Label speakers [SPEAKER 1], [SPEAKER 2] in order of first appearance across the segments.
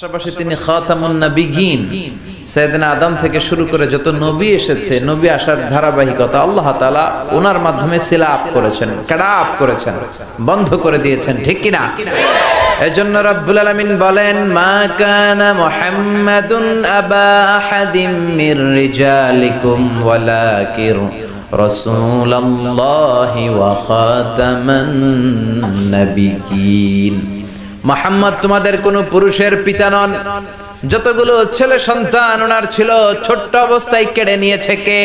[SPEAKER 1] পাশাপাশি তিনি খাতামুন নবিয়্যিন, সাইয়েদনা আদম থেকে শুরু করে যত নবী এসেছে, নবী আসার ধারাবাহিকতা আল্লাহ তাআলা ওনার মাধ্যমে সিলাপ করেছেন, কাটাপ করেছেন, বন্ধ করে দিয়েছেন, ঠিক কি না? এজন্য রব্বুল আলামিন বলেন, মা কানা মুহাম্মাদুন আবা আহাদিম মির রিজালিকুম ওয়ালাকিন রাসূলুল্লাহি ওয়া খাতামান নবিয়্যিন। মুহাম্মদ তোমাদের কোন পুরুষের পিতা নন, যতগুলো ছেলে সন্তান ওনার ছিল ছোট্ট অবস্থায় কেড়ে নিয়েছে কে?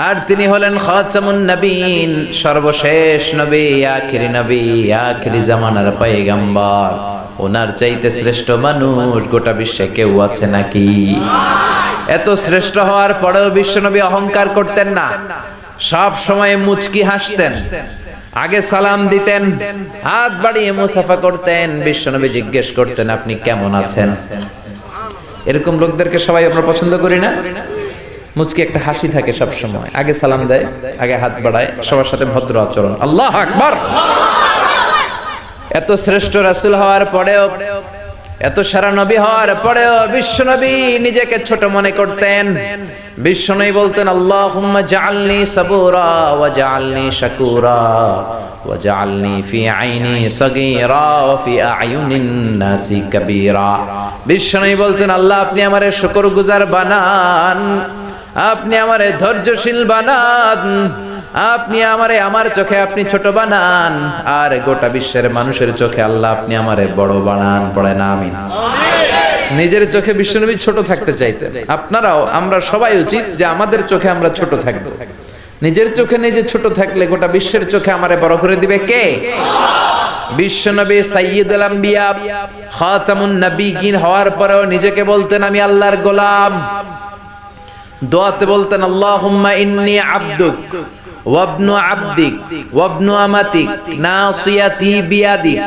[SPEAKER 1] আর তিনি হলেন খাতামুন নবীন, সর্বশেষ নবী, আখিরি নবী, আখিরি জামানার পয়গম্বর। ওনার চাইতে শ্রেষ্ঠ মানুষ গোটা বিশ্বে কেউ আছে নাকি? এত শ্রেষ্ঠ হওয়ার পরেও বিশ্বনবী অহংকার করতেন না, সব সময় মুচকি হাসতেন, আগে সালাম দিতেন, হাত বাড়িয়ে মুসাফা করতেন। বিশ্বনবী জিজ্ঞেস করতেন, আপনি কেমন আছেন? এরকম লোকদেরকে সবাই আমরা পছন্দ করি না? মুচকি একটা হাসি থাকে সব সময়, আগে সালাম দেয়, আগে হাত বাড়ায়, সবার সাথে ভদ্র আচরণ। আল্লাহু আকবার। এত শ্রেষ্ঠ রাসূল হওয়ার পরেও, এত সারা নবী হওয়ার পরেও বিশ্বনবী নিজেকে ছোট মনে করতেন। বিশ্বনবী বলতেন, আল্লাহুম্মা জাআলনি সাবুরা ওয়া জাআলনি শাকুরা ওয়া জাআলনি ফি আইনি সাগীরা ওয়া ফি আয়ুনিন নাসি কাবীরা। বিশ্বনবী বলতেন, আল্লাহ আপনি আমারে শুকরগুজার বানান, আপনি আমারে ধৈর্যশীল বানান, আপনি আমারে আমার চোখে আপনি ছোট বানান, আর গোটা বিশ্বের মানুষের চোখে আল্লাহ আপনি আমারে বড় বানান। পড়ে না আমিন। নিজের চোখে বিশ্বনবী ছোট থাকতে চাইতেন। আপনারাও, আমরা সবাই উচিত যে আমাদের চোখে আমরা ছোট থাকব। নিজের চোখে নিজে ছোট থাকলে গোটা বিশ্বের চোখে আমারে বড় করে দিবে কে? বিশ্বনবী সাইয়্যিদুল আম্বিয়া, খাতামুন নবিয়্যিন হওয়ার পরেও নিজেকে বলতেন, আমি আল্লাহর গোলাম। দোয়াতে বলতেন, আল্লাহুম্মা ইন্নী আবদুক ওয়াবনু আবদিক ওয়াবনু আমাতিক নাসিয়াতি বিয়াদিক।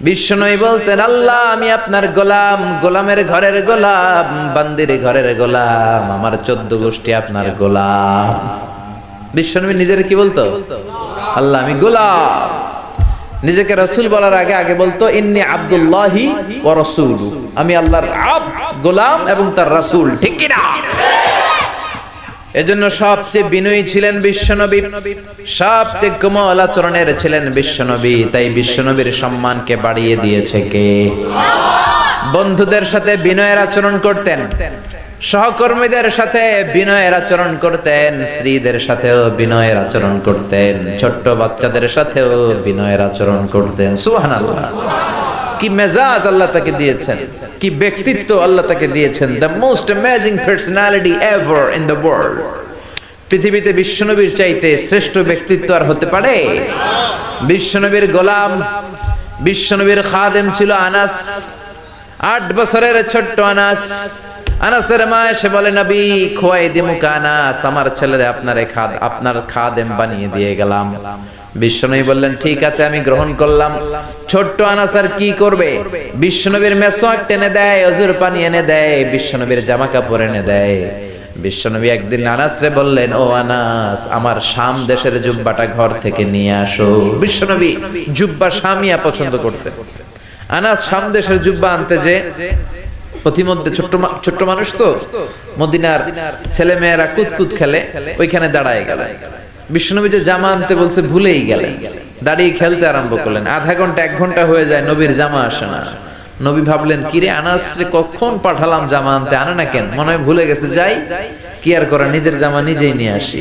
[SPEAKER 1] বিশ্বনবী বলতেন, আল্লাহ আমি আপনার গোলাম, গোলামের ঘরের গোলাম, বান্দির ঘরের গোলাম, আমার 14 গোষ্ঠী আপনার গোলাম। বিশ্বনবী নিজের কি বলতো? আল্লাহ আমি গোলাম। নিজেকে রাসূল বলার আগে আগে বলতো, ইন্নী আব্দুল্লাহি ওয়া রাসূলু, আমি আল্লাহর আব্দ, গোলাম এবং তার রাসূল, ঠিক কি না? এজন্য সবচেয়ে বিনয়ী ছিলেন বিশ্বনবী, সবচেয়ে কোমল আচরণের ছিলেন বিশ্বনবী। তাই বিশ্বনবীর সম্মানকে বাড়িয়ে দিয়েছে কে? বন্ধুদের সাথে বিনয়ের আচরণ করতেন, সহকর্মীদের সাথে বিনয়ের আচরণ করতেন, স্ত্রীদের সাথেও বিনয়ের আচরণ করতেন, ছোট্ট বাচ্চাদের সাথেও বিনয়ের আচরণ করতেন। সুবহানাল্লাহ। কি মেজাজ আল্লাহ তাকে দিয়েছেন, কি ব্যক্তিত্ব আল্লাহ তাকে দিয়েছেন। The most amazing personality ever in the world. পৃথিবীতে বিশ্বনবীর চাইতে শ্রেষ্ঠ ব্যক্তিত্ব আর হতে পারে? বিশ্বনবীর গোলাম, বিশ্বনবীর খাদেম ছিল আনাস, 8 বছরের ছোট্ট আনাস। আনাসের মা এসে বলে, নবী খোয়াই দিমুকা আনাস, আমার ছেলেরে আপনার খাদেম বানিয়ে দিয়ে গেলাম। বিশ্বনবী বললেন, ঠিক আছে আমি গ্রহণ করলাম। ছোট্ট আনাস আর কি করবে? বিশ্বনবীর মেসওয়াক টেনে দেয়, অজুর পানি এনে দেয়, বিশ্বনবীর জামা কাপড় এনে দেয়। বিশ্বনবী একদিন আনাসরে বললেন, ও আনাস, আমার শাম দেশের জুব্বাটা ঘর থেকে নিয়ে আসো। বিশ্বনবী জুব্বা শামিয়া পছন্দ করতেন। আনাস শাম দেশের জুব্বা আনতে যে প্রতিমধ্যে ছোট্ট মানুষ তো, মদিনার ছেলে মেয়েরা কুতকুত খেলে, ওইখানে দাঁড়ায় গেল। বিশ্বনবী যে জামা আনতে বলছে ভুলেই গেলেন, দাঁড়িয়ে খেলতে আরম্ভ করলেন। আধা ঘন্টা 1 ঘন্টা হয়ে যায়, নবীর জামা আসে না। নবী ভাবলেন, কিরে আনাস রে কখন পাঠালাম জামা আনতে, আনে না কেন? মনে হয় ভুলে গেছে, যাই কি আর করা, নিজের জামা নিজেই নিয়ে আসি।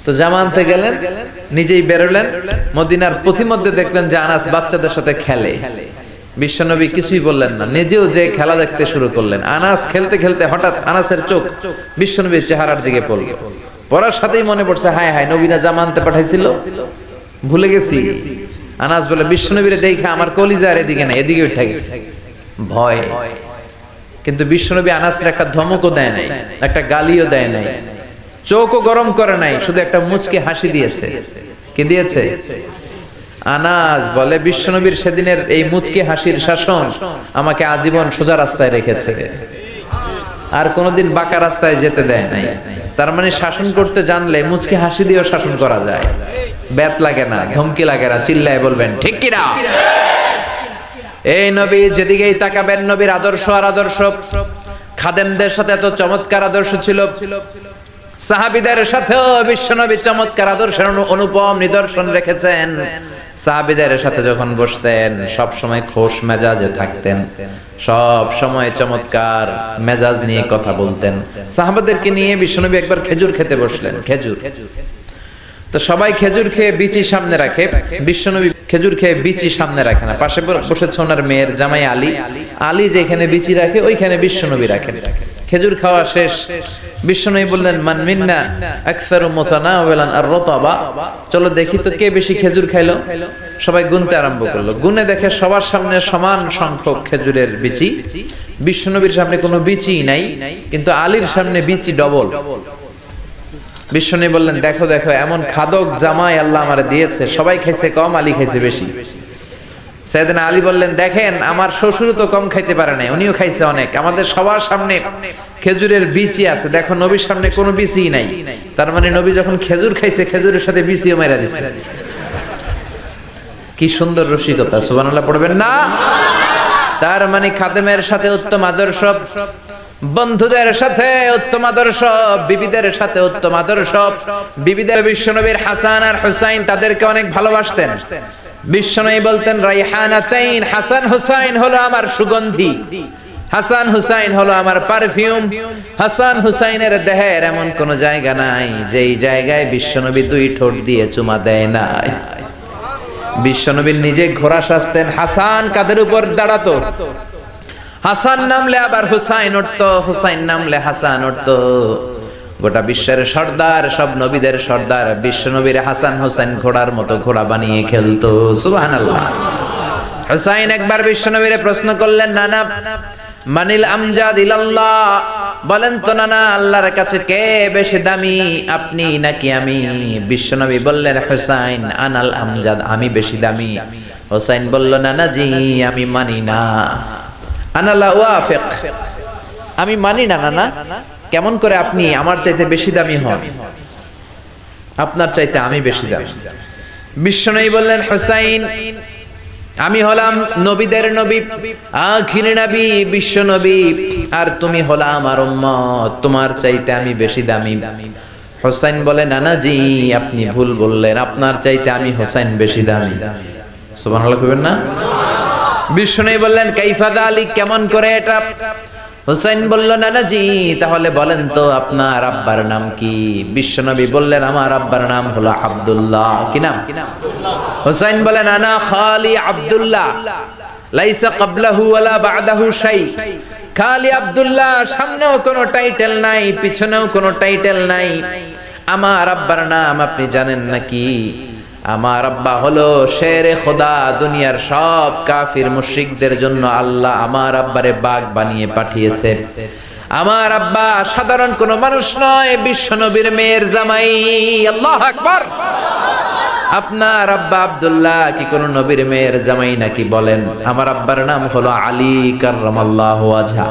[SPEAKER 1] তো জামা আনতে গেলেন, নিজেই বেরোলেন। মদিনার প্রতিমধ্যে দেখলেন যে আনাস বাচ্চাদের সাথে খেলে। বিশ্বনবী কিছুই বললেন না, নিজেও যে খেলা দেখতে শুরু করলেন। আনাস খেলতে খেলতে হঠাৎ আনাসের চোখ বিশ্বনবীর চেহারার দিকে পড়ল। পড়ার সাথেই মনে পড়ছে, হায় হায়, নবী না জামা আনতে পাঠাইছিল, ভুলে গেছি। আনাস বলে, বিশ্বনবীরে দেখে আমার কলিজার এদিকে না, এদিকে উঠে গেছে ভয়। কিন্তু বিশ্বনবী আনাসের একটা ধমকও দেয় নাই, একটা গালিও দেয় নাই, চোখও গরম করে নাই, শুধু একটা মুচকি হাসি দিয়েছে। কি দিয়েছে? আনাস বলে, বিশ্বনবীর সেদিনের এই মুচকি হাসির শাসন আমাকে আজীবন সোজা রাস্তায় রেখেছে, আর কোনোদিন বাঁকা রাস্তায় যেতে দেয় নাই। তার মানে শাসন করতে জানলে মুচকি হাসি দিয়েও শাসন করা যায়। ব্যাত লাগে না, ধমকি লাগে না, চিল্লায় বলবেন ঠিক কি না? এই নবী যেদিকেই তাকাবেন নবীর আদর্শ আর আদর্শ। খাদেমদের সাথে এত চমৎকার আদর্শ ছিল, সাহাবীদের সাথেও বিশ্বনবী চমৎকার আদর্শের অনুপম নিদর্শন রেখেছেন। সাহাবীদের সাথে যখন বসতেন সব সময় খোশ মেজাজে থাকতেন, সব সময় চমৎকার মেজাজ নিয়ে কথা বলতেন। সাহাবাদেরকে নিয়ে বিশ্বনবী একবার খেজুর খেতে বসলেন। খেজুর তো সবাই খেজুর খেয়ে বিচি সামনে রাখে, বিশ্বনবী খেজুর খেয়ে বিচি সামনে রাখে না। পাশে বসেছে ওনার মেয়ের জামাই আলী। আলী যেখানে বিচি রাখে ওইখানে বিশ্বনবী রাখেন। খেজুর খাওয়া শেষ, বিশ্বনবী বললেন মান মিন্না আকসারু মুতানাওয়ালান আর-রতাবা, চলো দেখি তো কে বেশি খেজুর খাইলো। সবাই গুনতে আরম্ভ করলো, গুনে দেখে সবার সামনে সমান সংখ্যক খেজুরের বিচি। বিশ্বনবীর সামনে কোনো বিচি নাই, কিন্তু আলীর সামনে বিচি ডবল। বিশ্বনবী বললেন দেখো দেখো, এমন খাদক জামাই আল্লাহ আমারে দিয়েছে, সবাই খাইছে কম, আলী খাইছে বেশি। সাইয়েদনা আলী বললেন দেখেন আমার শ্বশুর তো কম খাইতে পারে না, উনিও খাইছে অনেক, আমাদের সবার সামনে খেজুরের বিচি আছে, দেখো নবীর সামনে কোনো বিচিই নাই। তার মানে নবী যখন খেজুর খাইছে খেজুরের সাথে বিচিও মেরা দিছে। কি সুন্দর রসিকতা, সুবহানাল্লাহ পড়বেন না? তার মানে খাদেমের সাথে উত্তম আদর্শ, বন্ধুদের সাথে উত্তম আদর্শ, বিবিদের সাথে উত্তম আদর্শ। বিবিদের বিশ্বনবীর হাসান আর হুসাইন তাদেরকে অনেক ভালোবাসতেন। বিশ্বনবী বলতেন রাইহানাতাইন, হাসান হুসাইন হলো আমার সুগন্ধি, হাসান হুসাইন হলো আমার পারফিউম। হাসান হুসাইনের দেহের এমন কোন জায়গা নাই যেই জায়গায় বিশ্বনবী দুই ঠোঁট দিয়ে চুমা দেয় নাই। বিশ্বনবী নিজে ঘোড়া সাজতেন, হাসান কাদের উপর দাঁড়াতো, হাসান নামলে আবার হুসাইন উঠতো, হুসাইন নামলে হাসান উঠতো। গোটা বিশ্বের সর্দার, সব নবীদের সর্দার বিশ্বনবীর হাসান হুসাইন ঘোড়ার মতো ঘোড়া বানিয়ে খেলতো। সুবহানাল্লাহ। হুসাইন একবার বিশ্বনবীরে প্রশ্ন করলেন নানা মানিল আমজাদ ইলাল্লাহ, বলেন তো নানা আল্লাহর কাছে কে বেশি দামি, আপনি নাকি আমি? বিশ্বনবী বললেন হুসাইন আনাল আমজাদ, আমি বেশি দামি। হুসাইন বলল নানা জি আমি মানি না, আনা লা ওয়াফিক, আমি মানি না নানা। কেমন করে আপনি আমার চাইতে বেশি দামি হন? আপনার চাইতে আমি বেশি দামি। বিশ্বনবী বললেন হুসাইন আমি হলাম নবীদের নবী, আখির নবী বিশ্ব নবী, আর তুমি হলা আমার উম্মত, তোমার চাইতে আমি বেশি দামি। হুসাইন বলে নানা জি আপনি ভুল বললেন, আপনার চাইতে আমি হুসাইন বেশি দামি। সুবহানাল্লাহ কইবেন না? বিশ্বনবী বললেন কাইফা যালিক, কেমন করে এটা? হুসাইন বলল নানা জি তাহলে বলেন তো আপনার আব্বার নাম কি? বিশ্বনবী বললেন আমার আব্বার নাম হলো আব্দুল্লাহ। কি নাম? হুসাইন বলেন আনা খালি আব্দুল্লাহ, লাইসা ক্বাবলাহু ওয়ালা বা'দাহু শাই। খালি আব্দুল্লাহ, সামনেও কোনো টাইটেল নাই, পিছনেও কোনো টাইটেল নাই। আমার আব্বার নাম আপনি জানেন নাকি? আমার আব্বা হলো শেরে খোদা, দুনিয়ার সব কাফির মুশরিকদের জন্য আল্লাহ আমার আব্বারে বাগ বানিয়ে পাঠিয়েছে। আমার আব্বা সাধারণ কোনো মানুষ নয়, বিশ্বনবীর মেয়ের জামাই। আল্লাহু আকবার। আপনার আব্বা আব্দুল্লাহ কি কোন নবীর মেয়ের জামাই নাকি? বলেন আমার আব্বার নাম হলো আলী কাররামাল্লাহু ওয়াজহা।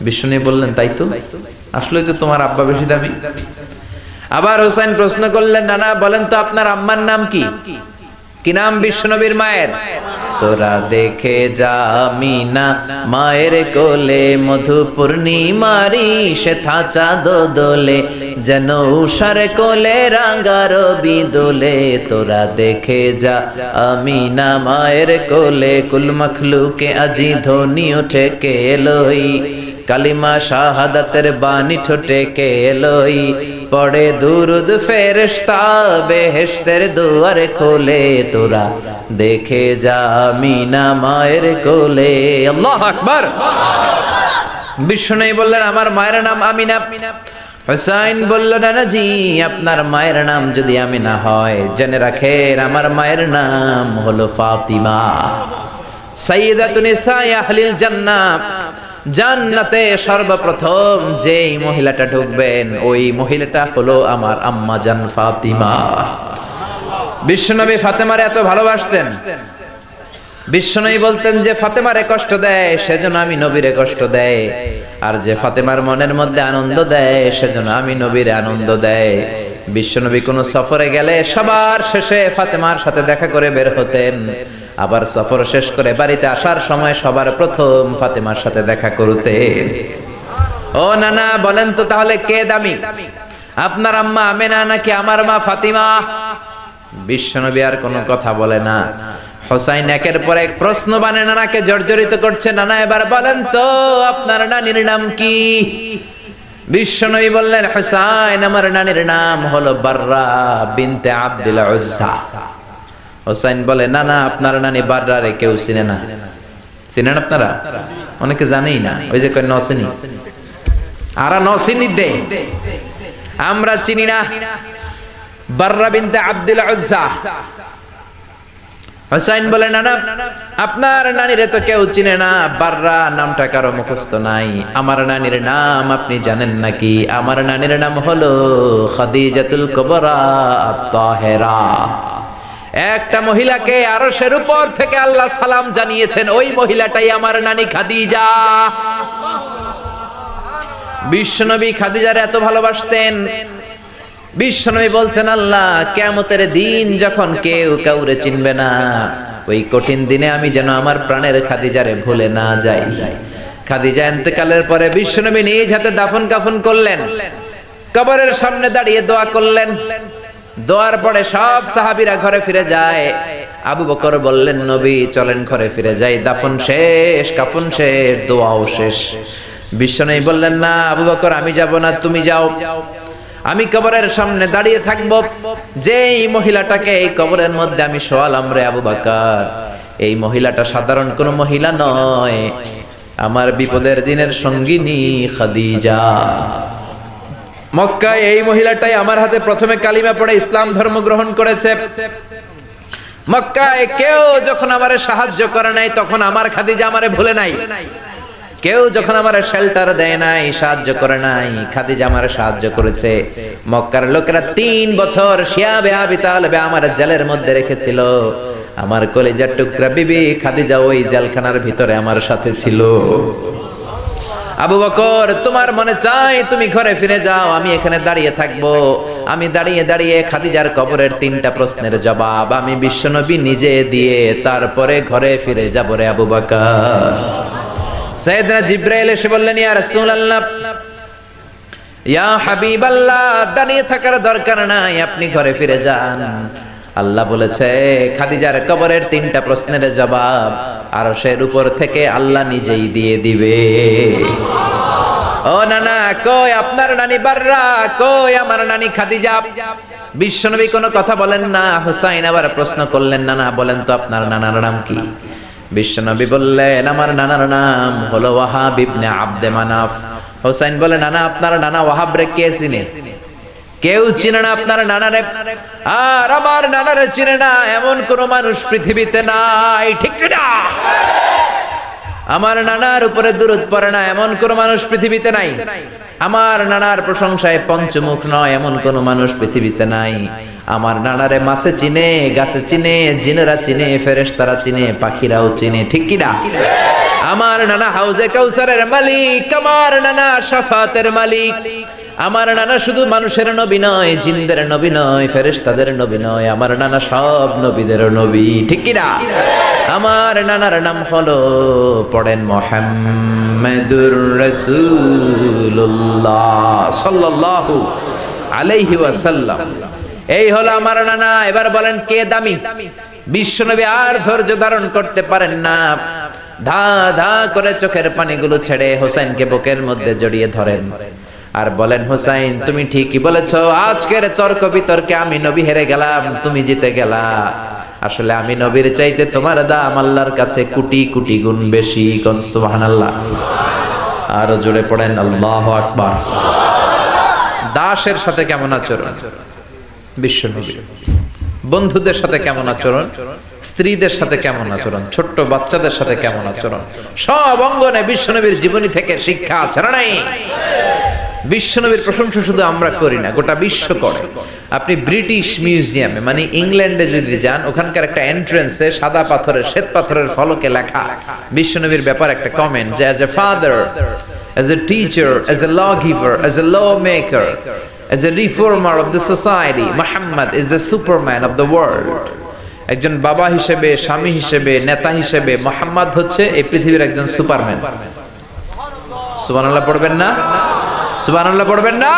[SPEAKER 1] বিশ্বনবী বললেন তাই তো, আসলেই তো তোমার আব্বা বেশি দামি। আবার হুসাইন প্রশ্ন করলেন নানা বলেন তো আপনার আম্মার নাম কি? কি নাম বিশ্বনবীর মায়ের? তোরা দেখে যা আমিনা মায়ের কোলে, মধু পূর্ণিমারি সেথা চাঁদ দোলে, যেন উষার কোলে রাঙা রবি দোলে। তোরা দেখে যা আমিনা মায়ের কোলে, কুল মখলুকে আজি ধ্বনি ওঠে কে এলোই, কালিমা শাহাদাতের বাণী ঠোঁটে কে এলোই, পড়ে দুরুদ ফেরেশতা বেহেশতের দুয়ার খোলে। তোরা দেখে যা আমিনা মায়ের কোলে। আল্লাহু আকবার। বিশ্বনবী বললেন আমার মায়ের নাম আমিনা। হুসাইন বলল নানা জি আপনার মায়ের নাম যদি আমিনা হয়, জেনে রাখেন আমার মায়ের নাম হলো ফাতিমা, সাইয়্যিদাতুন নিসাই আহলিল জান্নাহ। জান্নাতে সর্বপ্রথম যেই মহিলাটা ঢুকবেন ওই মহিলাটা হলো আমার আম্মা জান ফাতিমা। বিশ্বনবী ফাতেমারে এত ভালোবাসতেন, বিশ্বনবী বলতেন যে ফাতেমারে কষ্ট দেয় সেজন্য আমি নবীরে কষ্ট দেয়, আর যে ফাতেমার মনের মধ্যে আনন্দ দেয় সেজন্য আমি নবীরে আনন্দ দেয়। বিশ্বনবী কোনো সফরে গেলে সবার শেষে ফাতেমার সাথে দেখা করে বের হতেন, আবার সফর শেষ করে বাড়িতে আসার সময় সবার প্রথম ফাতেমার সাথে দেখা করতেন। ও নানা বলেন তো তাহলে কে দামি, আপনার আম্মা আমেনা নাকি আমার মা ফাতিমা? বিশ্বনবী আর কোনো কথা বলে না। হোসাইন একের পর এক প্রশ্ন বানে নানাকে জর্জরিত করছে। নানা এবার বলেন তো আপনার নানির নাম কি? বিশ্বনবী বললেন, হোসাইন আমার নানির নাম হলো বাররা বিনতে আব্দুল উজ্জা। হোসাইন বলে, নানা আপনার নানি বাররা রে কেউ চিনে না। চিনেন আপনারা? অনেকে জানেই না, ওই যে কয় নসিনি, আরা নসিনি দে, আমরা চিনি না বাররা বিনতে আব্দুল উজ্জা। হোসাইন বলে, নানা আপনার নানিরে তো কেউ চিনে না, বাররা নামটা কারো মুখস্থ নাই। আমার নানির নাম আপনি জানেন নাকি? আমার নানির নাম হলো খাদিজাতুল কুবরা আত-তাহেরা। একটা মহিলাকে আরশের উপর থেকে আল্লাহ সালাম জানিয়েছেন, ওই মহিলাটাই আমার নানি খাদিজা। বিশ্বনবী খাদিজার এত ভালোবাসতেন, বিশ্বনবী বলতেন, আল্লাহ কিয়ামতের দিন যখন কেউ কাউরে চিনবে না, ওই কঠিন দিনে আমি যেন আমার প্রাণের খাদিজারে ভুলে না যাই। খাদিজা ইন্তেকালের পরে বিশ্বনবী নিজ হাতে দাফন কাফন করলেন, কবরের সামনে দাঁড়িয়ে দোয়া করলেন। দোয়ার পরে সব সাহাবীরা ঘরে ফিরে যায়। আবু বকর বললেন, নবী চলেন ঘরে ফিরে যাই, দাফন শেষ, কাফন শেষ, দোয়াও শেষ। বিশ্বনবী বললেন, না আবু বকর আমি যাব না, তুমি যাও, আমি কবরের সামনে দাঁড়িয়ে থাকবো। যেই মহিলাটাকে এই কবরের মধ্যে আমি শোয়ালাম রে আবু বকর, এই মহিলাটা সাধারণ কোনো মহিলা নয়, আমার বিপদের দিনের সঙ্গিনী খাদিজা। মক্কায় এই মহিলাটাই আমার হাতে প্রথমে কালিমা পড়ে ইসলাম ধর্ম গ্রহণ করেছে। মক্কায় কেউ যখন আমারে সাহায্য করে নাই, তখন আমার খাদিজা আমারে ভুলে নাই। কেউ যখন আমার শেল্টার দেয় নাই, সাহায্য করে নাই, খাদিজা আমার সাহায্য করেছে। মক্কার লোকেরা 3 বছর শিয়াবে আবি তালেবে আমার জেলের মধ্যে রেখেছিল। আমার কলিজার টুকরা বিবি খাদিজা ওই জেলখানার ভিতরে আমার সাথে ছিল। আবু বকর তোমার মনে চাই তুমি ঘরে ফিরে যাও, আমি এখানে দাঁড়িয়ে থাকবো। আমি দাঁড়িয়ে দাঁড়িয়ে খাদিজার কবরের 3টা প্রশ্নের জবাব আমি বিশ্বনবী নিজে দিয়ে তারপরে ঘরে ফিরে যাব রে আবু বকর। সাইয়েদনা জিবরাইল এসে বললেন, ইয়া রাসূলুল্লাহ, ইয়া হাবিবাল্লাহ, দাঁড়িয়ে থাকার দরকার নাই, আপনি ঘরে ফিরে যান। আল্লাহ বলেছে খাদিজার কবরের 3টা প্রশ্নের জবাব আরশের উপর থেকে আল্লাহ নিজেই দিয়ে দিবে। ও নানা, কই আপনার নানি বাররা, কই আমার নানি খাদিজা? বিশ্বনবী কোনো কথা বলেন না। হুসাইন আবার প্রশ্ন করলেন, নানা বলেন তো আপনার নানার নাম কি? বিশ্বনবী বললেন, আমার নানার নাম হলো ওয়াহাব ইবনে আব্দে মানাফ। হুসাইন বলে, নানা আপনার নানা ওয়াহাব রে কে চিনে? কেউ চিনে না আপনার নানারে। আর আমার নানারে চিনে না এমন কোন মানুষ পৃথিবীতে নাই, ঠিক না? আমার নানার উপরে দুরূদ পড়ে না এমন কোন মানুষ পৃথিবীতে নাই। আমার নানার প্রশংসায় পঞ্চমুখ নয় এমন কোন মানুষ পৃথিবীতে নাই। আমার নানারে মাছে চিনে, গাছে চিনে, জিনেরা চিনে, ফেরেশতারা চিনে, পাখিরাও চিনে, ঠিক কি না? আমার নানা হাউজে কাউসারের মালিক, আমার নানা শাফাতের মালিক। আমার নানা শুধু মানুষের নবী নয়, জিনদের নবী নয়, ফেরেশতাদের নবী নয়, আমার নানা সব নবীদের নবী, ঠিক কি না? আমার নানার নাম হলো, পড়েন, মুহাম্মাদুর রাসূলুল্লাহ সাল্লাল্লাহু আলাইহি ওয়াসাল্লাম। এই হলো আমার নানা। এবার বলেন কে দামি? বিশ্বনবী আর ধৈর্য ধারণ করতে পারেন না, ধা ধা করে চোখের পানিগুলো ছেড়ে হোসেনকে বুকের মধ্যে জড়িয়ে ধরেন আর বলেন, হোসাইন তুমি ঠিকই বলেছ, আজকের তর্ক বিতর্কে আমি নবী হেরে গেলাম, তুমি জিতে গেলা। আসলে আমি নবীর চাইতে তোমার দাম আল্লাহর কাছে কোটি কোটি গুণ বেশি। কোন সুবহানাল্লাহ। আরো জোরে পড়েন আল্লাহু আকবার। দাসের সাথে কেমন আচরণ বিশ্বনবী, বন্ধুদের সাথে কেমন আচরণ, স্ত্রীদের সাথে কেমন আচরণ, ছোট্ট বাচ্চাদের সাথে কেমন আচরণ, সব অঙ্গনে বিশ্বনবীর জীবনী থেকে শিক্ষা আছে না নাই? বিশ্বনবীর প্রশংসা শুধু আমরা করি না, গোটা বিশ্ব করে। আপনি ব্রিটিশ মিউজিয়ামে মানে ইংল্যান্ডে যদি যান, ওখানকার একটা এন্ট্রেন্সে সাদা পাথরের, শ্বেত পাথরের ফলকে লেখা বিশ্বনবীর ব্যাপারে একটা কমেন্ট যে, as a father, as a teacher, as a law giver, as a law maker, as a reformer of the society, Muhammad is the superman of the world. একজন বাবা হিসেবে, স্বামী হিসেবে, নেতা হিসেবে মুহাম্মদ হচ্ছে এই পৃথিবীর একজন সুপারম্যান। সুবহানাল্লাহ পড়বেন না? সুবহানাল্লাহ পড়বেন না?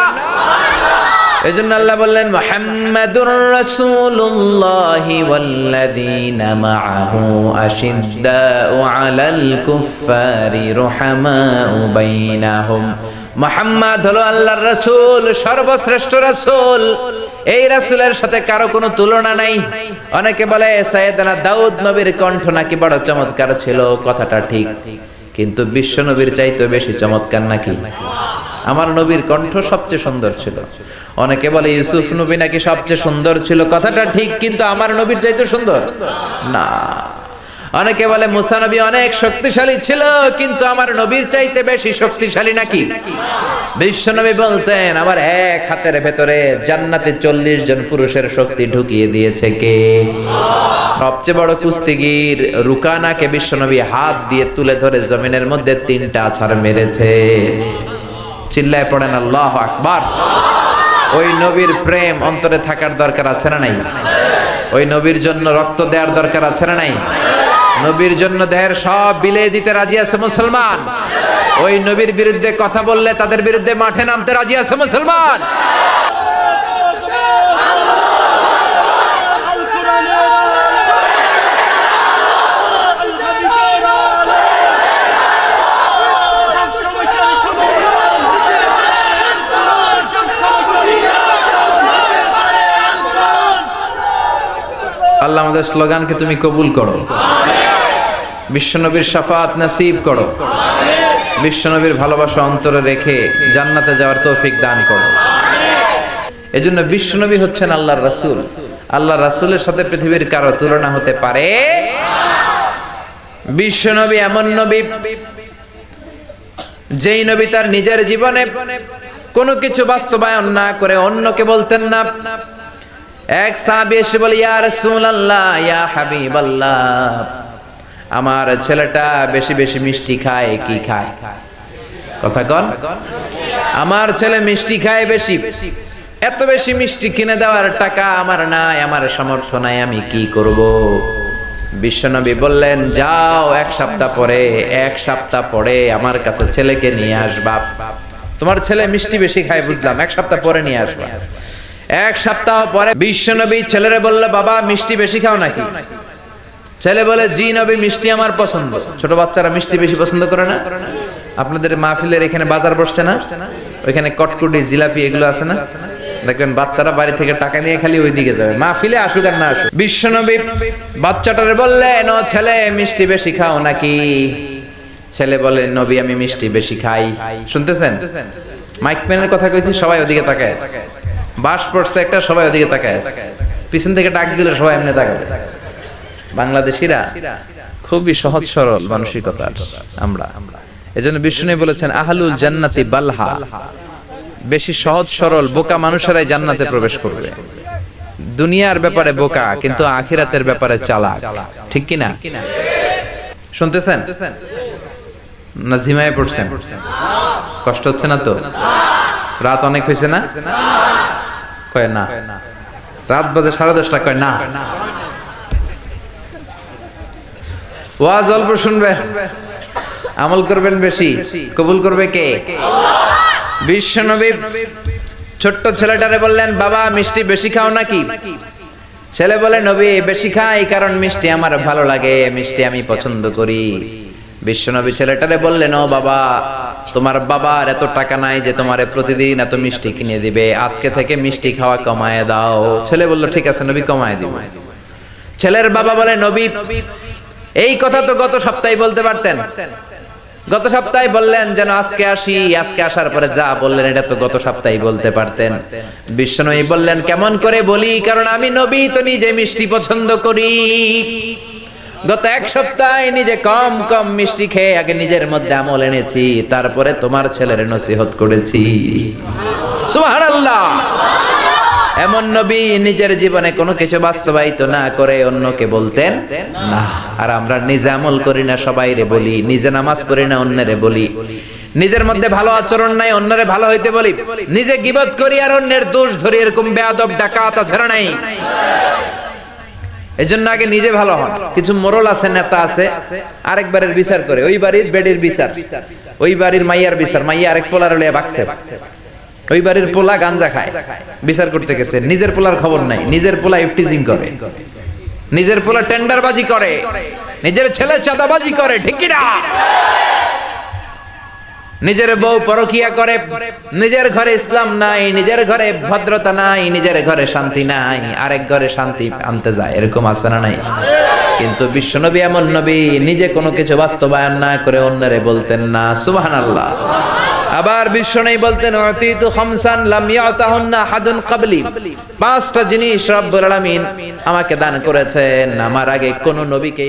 [SPEAKER 1] এজন্য আল্লাহ বললেন মুহাম্মাদুর রাসূলুল্লাহি ওয়াল্লাযীনা মাআহু আশিদ্দাউ আলাল কুফফারি রুহামাউ বাইনাহুম। মুহাম্মদ হলো আল্লাহর রাসূল, সর্বশ্রেষ্ঠ রাসূল। এই রাসূলের সাথে কারো কোনো তুলনা নাই। অনেকে বলে সাইয়েদনা দাউদ নবীর কণ্ঠ নাকি বড় চমৎকার ছিল, কথাটা ঠিক, কিন্তু বিশ্ব নবীর চাইতে বেশি চমৎকার নাকি? আমার নবীর কণ্ঠ সবচেয়ে সুন্দর ছিল। অনেকে বলে ইউসুফ নবী নাকি সবচেয়ে সুন্দর ছিল, কথাটা ঠিক, কিন্তু আমার নবীর চাইতে সুন্দর না। অনেকে বলে মুসা নবী অনেক শক্তিশালী ছিল, কিন্তু আমার নবীর চাইতে বেশি শক্তিশালী নাকি? বিশ্ব নবী বলতেন আমার এক হাতের ভেতরে জান্নাতে 40 জন পুরুষের শক্তি ঢুকিয়ে দিয়েছে কে? সবচেয়ে বড় কুস্তিগির রুকানাকে বিশ্ব নবী হাত দিয়ে তুলে ধরে জমিনের মধ্যে 3টা আছাড় মেরেছে। চিল্লায় পড়েন আল্লাহু আকবার। ওই নবীর প্রেম অন্তরে থাকার দরকার আছে না নাই? ওই নবীর জন্য রক্ত দেওয়ার দরকার আছে না নাই? নবীর জন্য দেহের সব বিলিয়ে দিতে রাজি আছে মুসলমান। ওই নবীর বিরুদ্ধে কথা বললে তাদের বিরুদ্ধে মাঠে নামতে রাজি আছে মুসলমান। আল্লাহ আমাদের স্লোগানকে তুমি কবুল করো, বিশ্বনবীর শাফাত নসিব করো, বিশ্বনবীর ভালোবাসা অন্তরে রেখে জান্নাতে যাওয়ার তৌফিক দান করো। এজন্য বিশ্বনবী হচ্ছেন আল্লাহর রাসূল। আল্লাহর রাসূলের সাথে পৃথিবীর কারো তুলনা হতে পারে? বিশ্বনবী এমন নবী যেই নবী তার নিজের জীবনে কোনো কিছু বাস্তবায়ন না করে অন্যকে বলতেন না। এক সাহাবী এসে বলে ইয়া রাসূলুল্লাহ, ইয়া হাবিবাল্লাহ, আমার ছেলেটা বেশি বেশি মিষ্টি খায়। কি খায়? কথা কন। আমার ছেলে মিষ্টি খায় বেশি, এত বেশি মিষ্টি কিনে দেওয়ার টাকা আমার নাই, আমার সামর্থ্য নাই, আমি কি করব? বিশ্বনবী বললেন যাও এক সপ্তাহ পরে আমার কাছে ছেলেকে নিয়ে আসবা। তোমার ছেলে মিষ্টি বেশি খায় বুঝলাম, এক সপ্তাহ পরে নিয়ে আসবা। এক সপ্তাহ পরে বিশ্বনবী ছেলেরে বলল বাবা মিষ্টি বেশি খাও নাকি? ছেলে বলে জি নবী, মিষ্টি আমার পছন্দ। ছোট বাচ্চারা মিষ্টি বেশি পছন্দ করে না? আপনাদের মাহফিলের এখানে বাজার বসছে না, ওইখানে কটকুটি জিলাপি এগুলো আছে না, দেখবেন বাচ্চারা বাড়ি থেকে টাকা নিয়ে খালি ওইদিকে যাবে, মাহফিলে আসুক আর না আসুক। বিশ্বনবী বাচ্চাটারে বললেন ও ছেলে মিষ্টি বেশি খাও নাকি? ছেলে বলে নবী আমি মিষ্টি বেশি খাই। শুনতেছেন? মাইকম্যানের কথা কইছি, সবাই ওদিকে তাকায়। বাস পড়ছে একটা, সবাই ওদিকে তাকায়। পিছন থেকে ডাক দিলে সবাই এমনি তাকাবে। বাংলাদেশিরা খুবই সহজ সরল মানসিকতার আমরা। এজন্য বিষ্ণু বলেছেন আহলুল জান্নাতি বালহা, বেশি সহজ সরল বোকা মানুষেরাই জান্নাতে প্রবেশ করবে। দুনিয়ার ব্যাপারে বোকা, কিন্তু আখিরাতের ব্যাপারে চালাক। ঠিক কি না? শুনতেছেন না? ঝিমায় পড়ছেন? কষ্ট হচ্ছে না তো? রাত অনেক হয়েছে না? কয় না। রাত বাজে 10:30, কয় না। ওয়াজ অল্প শুনবে, আমল করবেন বেশি, কবুল করবে কে? বিশ্বনবী ছোট্ট ছেলেটারে বললেন বাবা মিষ্টি বেশি খাও নাকি? ছেলে বলে নবী বেশি খাই, কারণ মিষ্টি আমার ভালো লাগে, মিষ্টি আমি পছন্দ করি। বিশ্বনবী ছেলেটারে বললেন ও বাবা, তোমার বাবার এত টাকা নাই যে তোমারে প্রতিদিন এত মিষ্টি কিনে দিবে, আজকে থেকে মিষ্টি খাওয়া কমায় দাও। ছেলে বলল ঠিক আছে নবী, কমায় দিব। ছেলের বাবা বলে নবী এই কথা তো গত সপ্তাহে বলতে পারতেন, গত সপ্তাহে বললেন যেন আজকে আসি, আজকে আসার পরে যা বললেন এটা তো গত সপ্তাহে বলতে পারতেন। বিশ্বনবী বললেন কেমন করে বলি, কারণ আমি নবী তো নিজে মিষ্টি পছন্দ করি। গত এক সপ্তাহে নিজে কম কম মিষ্টি খেয়ে আগে নিজের মধ্যে আমল এনেছি, তারপরে তোমার ছেলের নসিহত করেছি। সুবহানাল্লাহ। এমন নবী নিজের জীবনে কোনো কিছু বাস্তবায়িত না করে অন্যকে বলতেন না। আর আমরা নিজে আমল করি না, সবাইরে বলি। নিজে নামাজ পড়ি না, অন্যরে বলি। নিজের মধ্যে ভালো আচরণ নাই, অন্যরে ভালো হইতে বলি। নিজে গীবত করি আর অন্যের দোষ ধরি, এরকম বেয়াদব ডাকাত আছে না নাই? এজন্য আগে নিজে ভালো হন। কিছু মোরল আছে, নেতা আছে, আরেকবারের বিচার করে, ওই বাড়ির বেডির বিচার, ওই বাড়ির মাইয়ার বিচার, মাইয়া আরেক পোলার লইয়া বাকছে, ওই বাড়ির পোলা গাঞ্জা খায়, বিচার করতে গেছে, নিজের পোলার খবর নাই, নিজের পোলা ইফটিজিং করে, নিজের পোলা টেন্ডারবাজি করে, নিজের ছেলে চাঁদাবাজি করে, ঠিক কি না? নিজের বউ পরকিয়া করে, নিজের ঘরে ইসলাম নাই, নিজের ঘরে ভদ্রতা নাই, নিজের ঘরে শান্তি নাই, আরেক ঘরে শান্তি আনতে যায়, এরকম আছে না নাই? কিন্তু বিশ্বনবী এমন নবী, নিজে কোনো কিছু বাস্তবায়ন না করে অন্যরে বলতেন না, সুবহানাল্লাহ। আবার বিশ্বনবী বলতেন, উতিতু খামসান লাম ইয়াতাহুন্না আহাদুন ক্বাবলি, পাঁচটা জিনিস রব্বুল আলামিন আমাকে দান করেছেন, আমার আগে কোন নবীকে